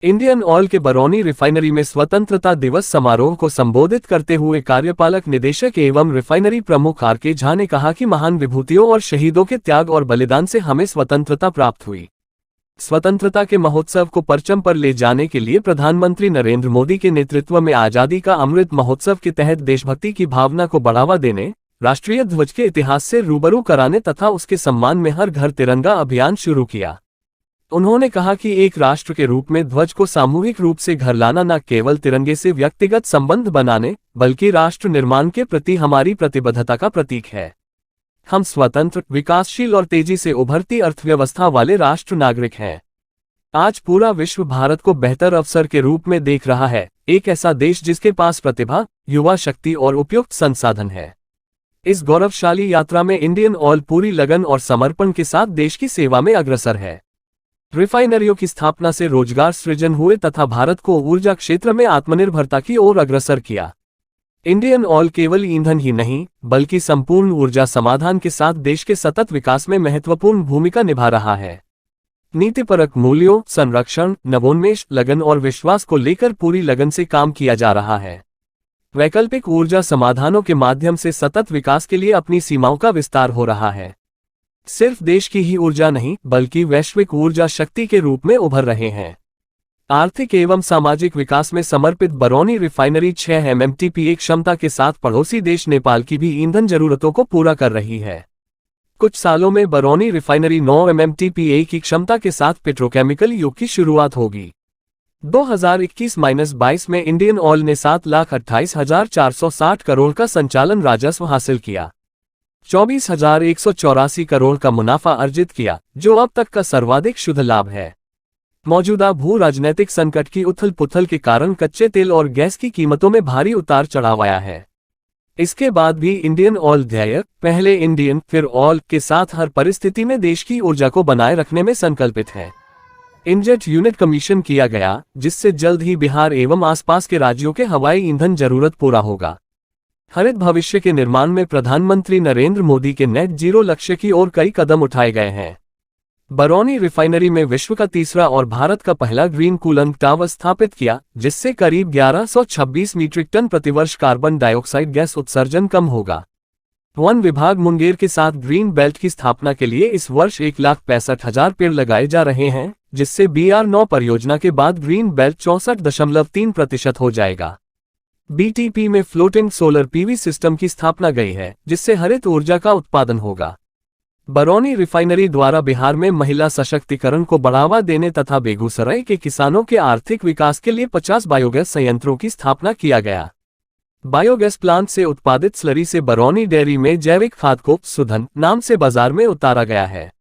Indian oil के Barauni refinery में स्वतंत्रता दिवस समारोह को संबोधित करते हुए कार्यपालक निदेशक एवं रिफाइनरी प्रमुख आर.के. झा ने कहा कि महान विभूतियों और शहीदों के त्याग और बलिदान से हमें स्वतंत्रता प्राप्त हुई। स्वतंत्रता के महोत्सव को परचम पर ले जाने के लिए प्रधानमंत्री नरेंद्र मोदी के नेतृत्व में आजादी का अमृत महोत्सव के तहत देशभक्ति की भावना को बढ़ावा देने, राष्ट्रीय ध्वज के इतिहास से रूबरू कराने तथा उसके सम्मान में हर घर तिरंगा अभियान शुरू किया। उन्होंने कहा कि एक राष्ट्र के रूप में ध्वज को सामूहिक रूप से घर लाना न केवल तिरंगे से व्यक्तिगत संबंध बनाने बल्कि राष्ट्र निर्माण के प्रति हमारी प्रतिबद्धता का प्रतीक है। हम स्वतंत्र, विकासशील और तेजी से उभरती अर्थव्यवस्था वाले राष्ट्र नागरिक हैं। आज पूरा विश्व भारत को बेहतर अवसर के रूप में देख रहा है, एक ऐसा देश जिसके पास प्रतिभा, युवा शक्ति और उपयुक्त संसाधन है। इस गौरवशाली यात्रा में इंडियन ऑयल पूरी लगन और समर्पण के साथ देश की सेवा में अग्रसर है। रिफाइनरियों की स्थापना से रोजगार सृजन हुए तथा भारत को ऊर्जा क्षेत्र में आत्मनिर्भरता की ओर अग्रसर किया। इंडियन ऑयल केवल ईंधन ही नहीं बल्कि संपूर्ण ऊर्जा समाधान के साथ देश के सतत विकास में महत्वपूर्ण भूमिका निभा रहा है। नीतिपरक मूल्यों, संरक्षण, नवोन्मेष, लगन और विश्वास को लेकर पूरी लगन से काम किया जा रहा है। वैकल्पिक ऊर्जा समाधानों के माध्यम से सतत विकास के लिए अपनी सीमाओं का विस्तार हो रहा है। सिर्फ देश की ही ऊर्जा नहीं बल्कि वैश्विक ऊर्जा शक्ति के रूप में उभर रहे हैं। आर्थिक एवं सामाजिक विकास में समर्पित बरौनी रिफाइनरी 6 MMTPA क्षमता के साथ पड़ोसी देश नेपाल की भी ईंधन जरूरतों को पूरा कर रही है। कुछ सालों में बरौनी रिफाइनरी 9 MMTPA की क्षमता के साथ पेट्रोकेमिकल युग की शुरुआत होगी। 2021-22 में इंडियन ऑयल ने 7,28,460 करोड़ का संचालन राजस्व हासिल किया, 24,184 करोड़ का मुनाफा अर्जित किया, जो अब तक का सर्वाधिक शुद्ध लाभ है। मौजूदा भू राजनीतिक संकट की उथल पुथल के कारण कच्चे तेल और गैस की कीमतों में भारी उतार चढ़ाव आया है। इसके बाद भी इंडियन ऑयल ध्येय पहले इंडियन फिर ऑयल के साथ हर परिस्थिति में देश की ऊर्जा को बनाए रखने में संकल्पित है। इंजेट यूनिट कमीशन किया गया, जिससे जल्द ही बिहार एवं आसपास के राज्यों के हवाई ईंधन जरूरत पूरा होगा। हरित भविष्य के निर्माण में प्रधानमंत्री नरेंद्र मोदी के नेट जीरो लक्ष्य की ओर कई कदम उठाए गए हैं। बरौनी रिफाइनरी में विश्व का तीसरा और भारत का पहला ग्रीन कूलिंग टावर स्थापित किया, जिससे करीब 1126 मीट्रिक टन प्रतिवर्ष कार्बन डाइऑक्साइड गैस उत्सर्जन कम होगा। वन विभाग मुंगेर के साथ ग्रीन बेल्ट की स्थापना के लिए इस वर्ष 1,65,000 पेड़ लगाए जा रहे हैं, जिससे BR9 परियोजना के बाद ग्रीन बेल्ट 64.3% हो जाएगा। BTP में फ्लोटिंग सोलर PV सिस्टम की स्थापना गई है, जिससे हरित ऊर्जा का उत्पादन होगा। बरौनी रिफाइनरी द्वारा बिहार में महिला सशक्तिकरण को बढ़ावा देने तथा बेगूसराय के किसानों के आर्थिक विकास के लिए 50 बायोगैस संयंत्रों की स्थापना किया गया। बायोगैस प्लांट से उत्पादित स्लरी से बरौनी डेयरी में जैविक खाद को सुधन नाम से बाजार में उतारा गया है।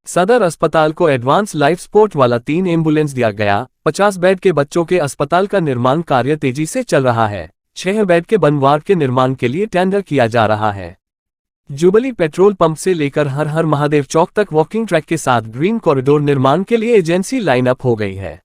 सदर अस्पताल को एडवांस लाइफ सपोर्ट वाला 3 एम्बुलेंस दिया गया। 50 बेड के बच्चों के अस्पताल का निर्माण कार्य तेजी से चल रहा है। 6 बेड के बनवार्ड के निर्माण के लिए टेंडर किया जा रहा है। जुबली पेट्रोल पंप से लेकर हर हर महादेव चौक तक वॉकिंग ट्रैक के साथ ग्रीन कॉरिडोर निर्माण के लिए एजेंसी लाइनअप हो गई है।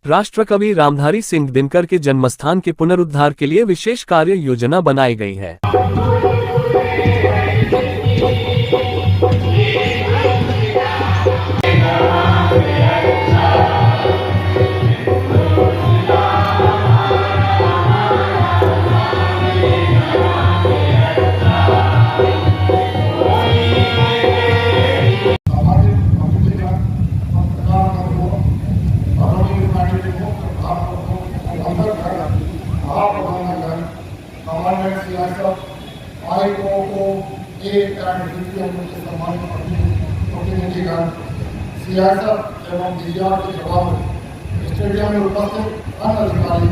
राष्ट्रकवि रामधारी सिंह दिनकर के जन्मस्थान के पुनरुद्धार के लिए विशेष कार्य योजना बनाई गई है। सियासत एवं मीडिया के जवाब में स्टेडियम में उपस्थित अन्य अधिकारी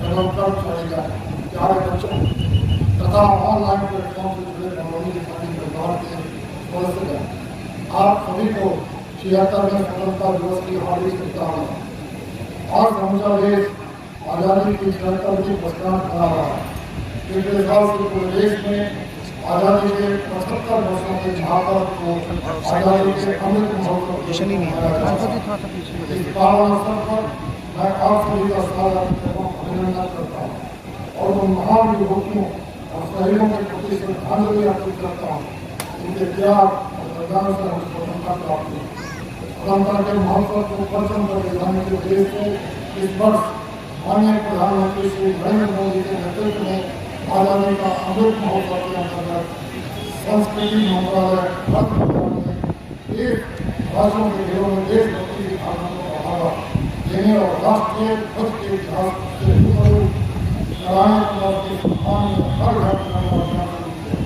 एवं कर्मचारी प्यारे बच्चों तथा ऑनलाइन प्लेटफॉर्म से जुड़े बरौनी रिफाइनरी परिवार के सदस्यगण, आप सभी को 76वें स्वतंत्रता दिवस की हार्दिक शुभकामनाएं। आज समूचा देश आज़ादी की 76वीं वर्षगांठ मना रहा है। पिछले साल से पूरे देश में आज़ादी के 75 वर्षों के महापर्व को आज़ादी के अमृत महोत्सव इस पावन अवसर पर मैं आप सभी का स्वागत एवं अभिनंदन करता हूँ और उन महान विभूतियों और शहीदों के प्रति श्रद्धांजलि अर्पित करता हूँ। उनके त्याग और बलिदान से हम स्वतंत्रता प्राप्त हुई। स्वतंत्रता के महोत्सव को परचम पर ले जाने के उद्देश्य से इस वर्ष माननीय प्रधानमंत्री श्री नरेंद्र मोदी के नेतृत्व में आजादी का अमृत महोत्सव के अंतर्गत संस्कृति मंत्रालय रथ में एक राज्यों के घरों में देशभक्ति की भावना को बढ़ावा देने और राष्ट्रीय ध्वज के इतिहास से रूबरू कराने के सम्मान में हर घर बनाने का अभियान शुरू किया।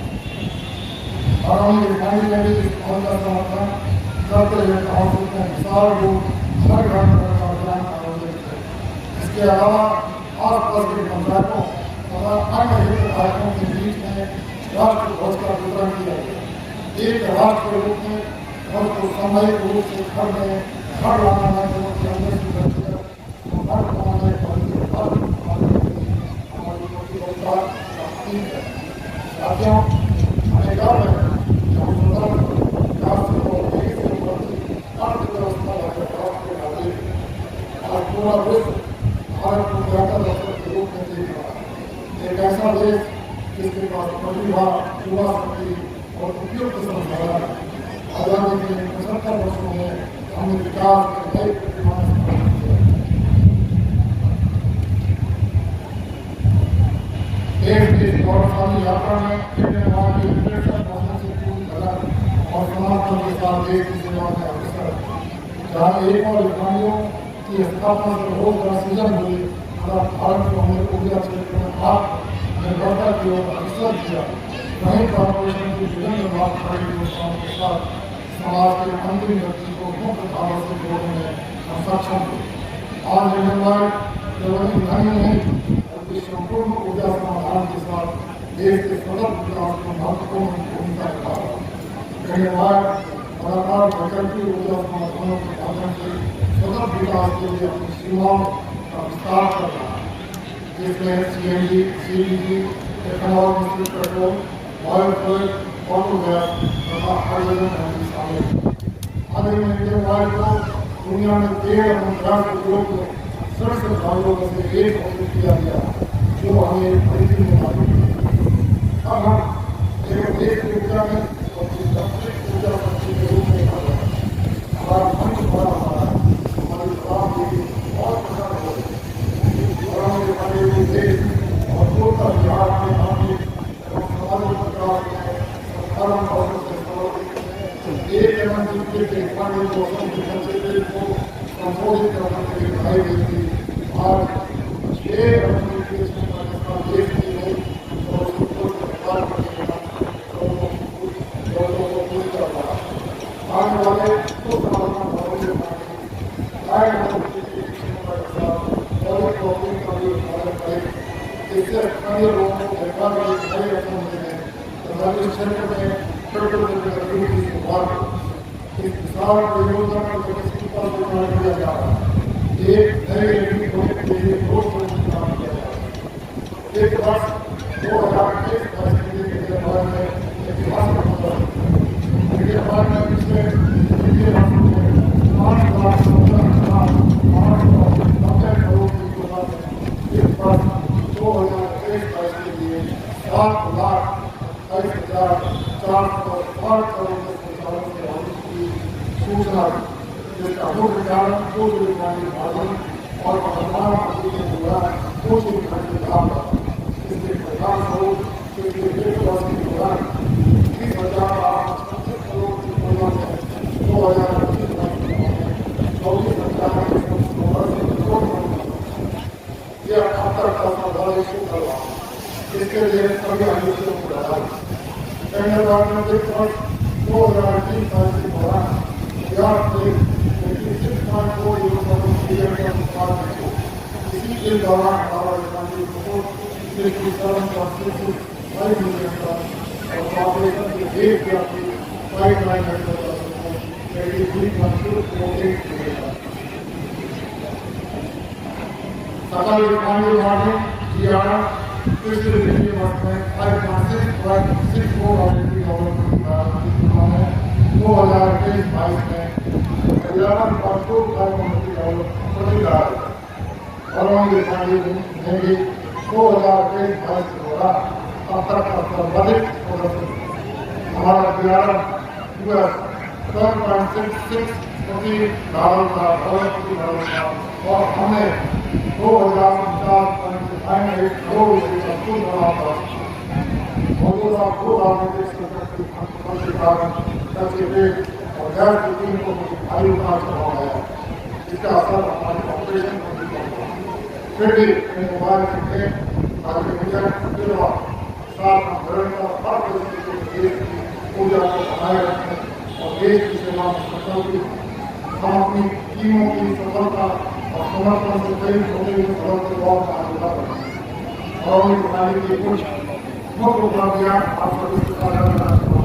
आगामी रिफाइनरी में भी इस पहल का समर्थन करते हुए काउंसिल में विशाल रूप हर घर बनाने का अभियान आयोजित है। इसके अलावा आस पास के पंचायतों तथा अन्य हितधारकों के बीच में राष्ट्र ध्वज का वितरण किया गया। एक राष्ट्र के रूप में ध्वज को सामूहिक रूप से घर लाना है जो कि अंदर से घर बनाने हमारी प्रतिबद्धता का है। साथियों, हमें गर्व है कि हम स्वतंत्र राष्ट्र और देश के प्रति अर्थव्यवस्था वाले राष्ट्र नागरिक और पूरा विश्व भारत को बेहतर राष्ट्र के रूप में देख रहा है। एक ऐसा देश जिसके पास प्रतिभा, युवा शक्ति और उपयुक्त संसाधन आजादी के 75 वर्षों में हमने विकास के नए प्रतिमान स्थापित किए। देश की इस गौरवशाली यात्रा में इंडियन आर्मी के 63 वर्षों से पूरी लगन और समर्पण के साथ देश की सेवा में अग्रसर है। जहाँ एक और रिफाइनरियों की स्थापना से रोजगार सृजन हुई तथा भारत को हमने ऊर्जा क्षेत्र में आत्मनिर्भरता की ओर अग्रसर किया, वहीं कॉर्पोरेशन की विभिन्न लाभकारी योजनाओं के साथ समाज के अंतिम व्यक्ति को मुख्य धारा से जोड़ने में हम सक्षम थे। आज इंडियन केवल ईंधन नहीं बल्कि संपूर्ण ऊर्जा समाधान के साथ देश के सतत विकास में महत्वपूर्ण भूमिका निभा रहा है। इंडियन लगातार वैकल्पिक ऊर्जा समाधानों के माध्यम से सतत विकास के लिए अपनी सीमाओं का विस्तार कर रहा है, जिसमें CNG, CNG, एथेनॉल मिश्रित पेट्रोल, बायोफ्यूल, ऑटो गैस तथा हाइड्रोजन एनर्जी शामिल है। हाल ही में इंडियन ऑयल को दुनिया में तेल एवं गैस उद्योग में शीर्ष उद्योगों में से एक घोषित किया गया, जो हमें परिचय में मालूम है। अब हम केवल देश की ऊर्जा में और ऊर्जा शक्ति के रूप में हमारा मंच बड़ा हुआ है। हमारी जवाब और प्रकार हो और हमारे देश और पूर्व बिहार में आगे और समाज विकास में एक एवं दूसरे के स्थानीय मौसम के संचेतन को संबोधित करने के लिए बनाई गई थी। आज 6 एवं दूसरे देश की गई और उसको सरकार पूरी कर रहा आने वाले तो इससे स्थानीय लोगों को सरकार की नई रकम मिले तथा इस क्षेत्र में गतिविधि की शुरुआत इस विशाल परियोजना को प्रगतिशीलता से पूरा किया जा रहा है। एक नए रेलवे प्रोजेक्ट के लिए 2 करोड़ की काम किया जा रहा है। एक वर्ष 2023 के बारे में इतिहास का इसके बारे में पिछले 5,90,000 करोड़ की योजना में इस वर्ष 2023 के लिए 7,28,408 करोड़ के संचालन के आदेश की सूचना दी, जिसका मुख्य कारण पूर्व रिफाइनरी विभाजन और वर्तमान अवधि के दौरान कुछ रिफाइनरी लाभ था। इसके परिणाम स्वरूप पिछले 1 वर्ष के दौरान 30,855 करोड़ की तुलना में 2025 में 24,000 करोड़ यह खतर का साधारण शुरू करवा इसके लिए सभी आयोजकों को लगाई। वित्त वर्ष 2023 के दौरान बिहार से 86.4 बिलियन का भुगतान किया। इसी के दौरान हमारा रिफाइनरी प्रोजेक्ट की 7.5 मिलियन का और कॉर्पोरेशन के देशव्यापी पाइपलाइन सकल रिफाइनरी मार्जिन GRM पिछले वित्तीय वर्ष में 5.64 ऑपरेटिंग डॉलर की तुलना में 2023-22 में 11.25 डॉलर प्रति बैरल और रिफाइनरी में भी 2023-22 के दौरान अब तक का सर्वाधिक प्रदर्शन हमारा GRM US 12.66 प्रति धारण था, भारत प्रति धारण था, और हमने 2049 तक एक करोड़ से संपूर्ण बना था। मौजूदा दो राजनीतिक संकट के कारण कच्चे पेट और गैर कुकिंग को भारी उतार चढ़ाव गया, जिसका असर हमारे ऑपरेशन पर भी पड़ा। फिर भी मोबाइल से राज्य विजय साथ निरंतर हर परिस्थिति में देश की ऊर्जा को बनाए रखने और देश की सेवा में संकल्पित हम अपनी टीमों की सफलता और समर्पण से प्रेरित होते हुए भारत के बहुत आगे बढ़ रहे हैं। और प्रणाली की कुछ मुख्य उपलब्धियां आप सभी के साथ